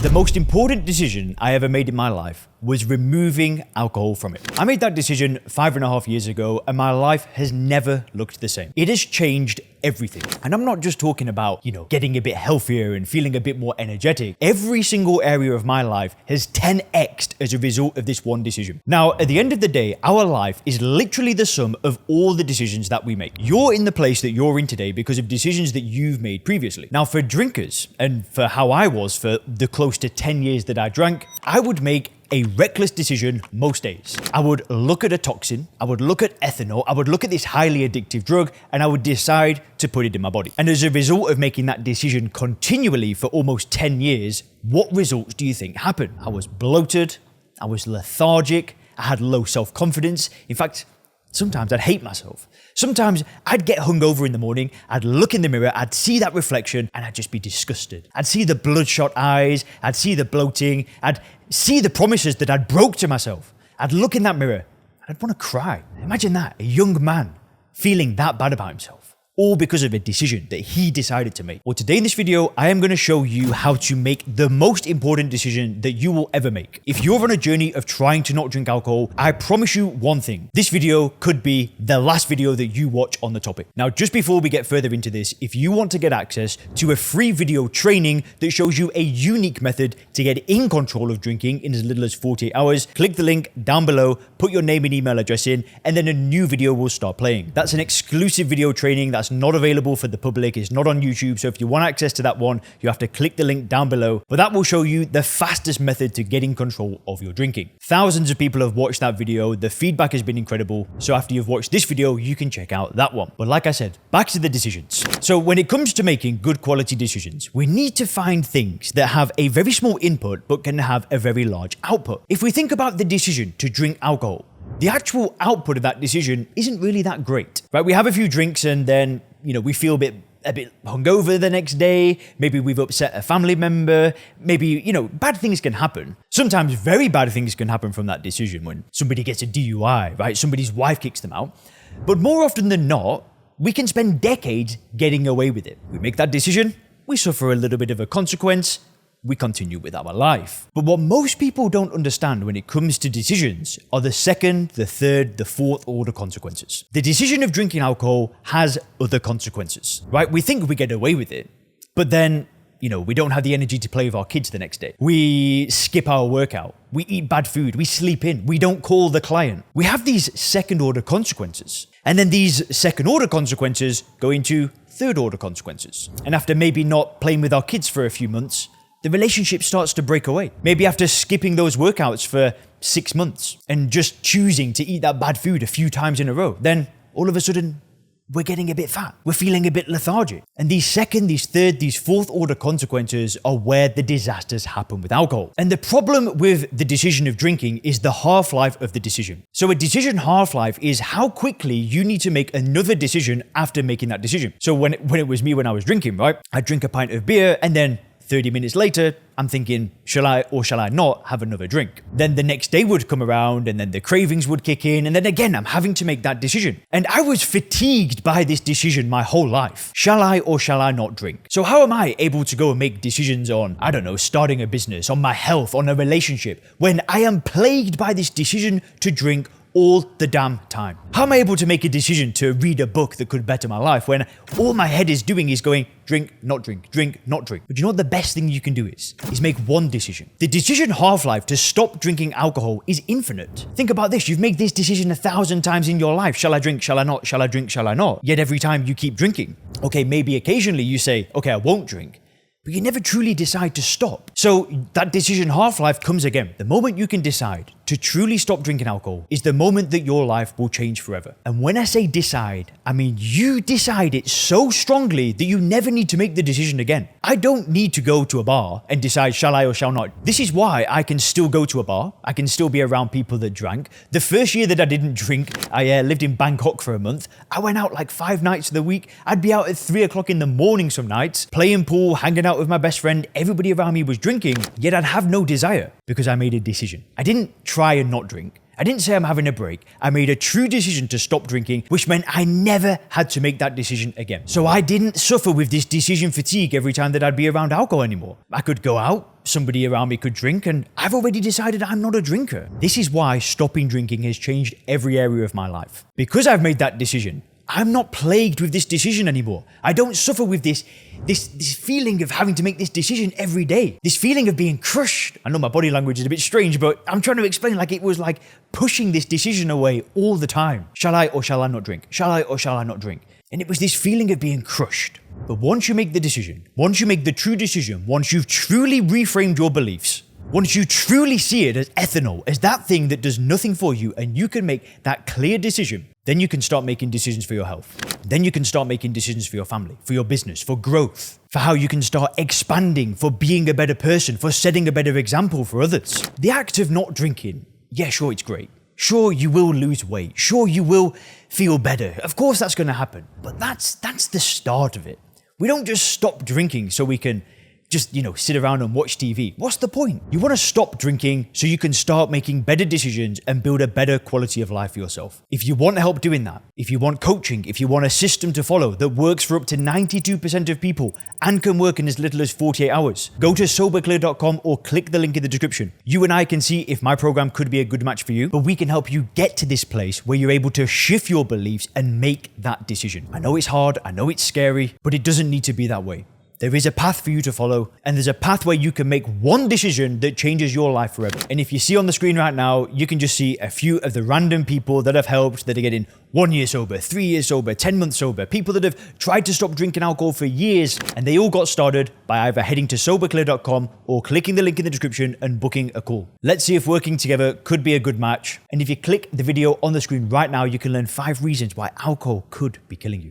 The most important decision I ever made in my life was removing alcohol from it. I made that decision 5.5 years ago, and my life has never looked the same. It has changed everything. And I'm not just talking about, getting a bit healthier and feeling a bit more energetic. Every single area of my life has 10x'd as a result of this one decision. Now, at the end of the day, our life is literally the sum of all the decisions that we make. You're in the place that you're in today because of decisions that you've made previously. Now, for drinkers, and for how I was for the close to 10 years that I drank, I would make a reckless decision most days. I would look at a toxin, I would look at ethanol, I would look at this highly addictive drug, and I would decide to put it in my body. And as a result of making that decision continually for almost 10 years, what results do you think happened? I was bloated, I was lethargic, I had low self-confidence. In fact, sometimes I'd hate myself. Sometimes I'd get hungover in the morning, I'd look in the mirror, I'd see that reflection, and I'd just be disgusted. I'd see the bloodshot eyes, I'd see the bloating, I'd see the promises that I'd broke to myself. I'd look in that mirror, and I'd want to cry. Imagine that, a young man feeling that bad about himself, all because of a decision that he decided to make. Well, today in this video, I am going to show you how to make the most important decision that you will ever make. If you're on a journey of trying to not drink alcohol, I promise you one thing. This video could be the last video that you watch on the topic. Now, just before we get further into this, if you want to get access to a free video training that shows you a unique method to get in control of drinking in as little as 48 hours, click the link down below, put your name and email address in, and then a new video will start playing. That's an exclusive video training that's not available for the public. It's not on YouTube. So if you want access to that one, you have to click the link down below. But that will show you the fastest method to getting control of your drinking. Thousands of people have watched that video. The feedback has been incredible. So after you've watched this video, you can check out that one. But like I said, back to the decisions. So when it comes to making good quality decisions, we need to find things that have a very small input, but can have a very large output. If we think about the decision to drink alcohol, the actual output of that decision isn't really that great, right? We have a few drinks and then, we feel a bit hungover the next day. Maybe we've upset a family member. Maybe, bad things can happen. Sometimes very bad things can happen from that decision when somebody gets a DUI, right? Somebody's wife kicks them out. But more often than not, we can spend decades getting away with it. We make that decision, we suffer a little bit of a consequence, we continue with our life. But what most people don't understand when it comes to decisions are the second, the third, the fourth order consequences. The decision of drinking alcohol has other consequences, right? We think we get away with it, but then, we don't have the energy to play with our kids the next day. We skip our workout. We eat bad food. We sleep in. We don't call the client. We have these second order consequences. And then these second order consequences go into third order consequences. And after maybe not playing with our kids for a few months, the relationship starts to break away. Maybe after skipping those workouts for 6 months and just choosing to eat that bad food a few times in a row, then all of a sudden, we're getting a bit fat. We're feeling a bit lethargic. And these second, these third, these fourth order consequences are where the disasters happen with alcohol. And the problem with the decision of drinking is the half-life of the decision. So a decision half-life is how quickly you need to make another decision after making that decision. So when it was me when I was drinking, right? I'd drink a pint of beer and then 30 minutes later, I'm thinking, shall I or shall I not have another drink? Then the next day would come around and then the cravings would kick in. And then again, I'm having to make that decision. And I was fatigued by this decision my whole life. Shall I or shall I not drink? So how am I able to go and make decisions on, starting a business, on my health, on a relationship, when I am plagued by this decision to drink all the damn time? How am I able to make a decision to read a book that could better my life when all my head is doing is going, drink, not drink, drink, not drink? But you know what the best thing you can do is make one decision. The decision half-life to stop drinking alcohol is infinite. Think about this. You've made this decision 1,000 times in your life. Shall I drink? Shall I not? Shall I drink? Shall I not? Yet every time you keep drinking. Okay, maybe occasionally you say, okay, I won't drink. But you never truly decide to stop. So that decision half-life comes again. The moment you can decide to truly stop drinking alcohol is the moment that your life will change forever. And when I say decide, I mean you decide it so strongly that you never need to make the decision again. I don't need to go to a bar and decide shall I or shall not. This is why I can still go to a bar. I can still be around people that drank. The first year that I didn't drink, I lived in Bangkok for a month. I went out like 5 nights of the week. I'd be out at 3 o'clock in the morning some nights, playing pool, hanging out with my best friend. Everybody around me was drinking, yet I'd have no desire because I made a decision. I didn't try and not drink. I didn't say I'm having a break. I made a true decision to stop drinking, which meant I never had to make that decision again. So I didn't suffer with this decision fatigue every time that I'd be around alcohol anymore. I could go out, somebody around me could drink, and I've already decided I'm not a drinker. This is why stopping drinking has changed every area of my life. Because I've made that decision, I'm not plagued with this decision anymore. I don't suffer with this feeling of having to make this decision every day. This feeling of being crushed. I know my body language is a bit strange, but I'm trying to explain like it was like pushing this decision away all the time. Shall I or shall I not drink? Shall I or shall I not drink? And it was this feeling of being crushed. But once you make the decision, once you make the true decision, once you've truly reframed your beliefs, once you truly see it as ethanol, as that thing that does nothing for you, and you can make that clear decision, then you can start making decisions for your health. Then you can start making decisions for your family, for your business, for growth, for how you can start expanding, for being a better person, for setting a better example for others. The act of not drinking, yeah, sure, it's great. Sure, you will lose weight. Sure, you will feel better. Of course, that's going to happen. But that's the start of it. We don't just stop drinking so we can just, sit around and watch TV. What's the point? You want to stop drinking so you can start making better decisions and build a better quality of life for yourself. If you want help doing that, if you want coaching, if you want a system to follow that works for up to 92% of people and can work in as little as 48 hours, go to soberclear.com or click the link in the description. You and I can see if my program could be a good match for you, but we can help you get to this place where you're able to shift your beliefs and make that decision. I know it's hard, I know it's scary, but it doesn't need to be that way. There is a path for you to follow, and there's a path where you can make one decision that changes your life forever. And if you see on the screen right now, you can just see a few of the random people that have helped, that are getting 1 year sober, 3 years sober, 10 months sober, people that have tried to stop drinking alcohol for years, and they all got started by either heading to soberclear.com or clicking the link in the description and booking a call. Let's see if working together could be a good match. And if you click the video on the screen right now, you can learn 5 reasons why alcohol could be killing you.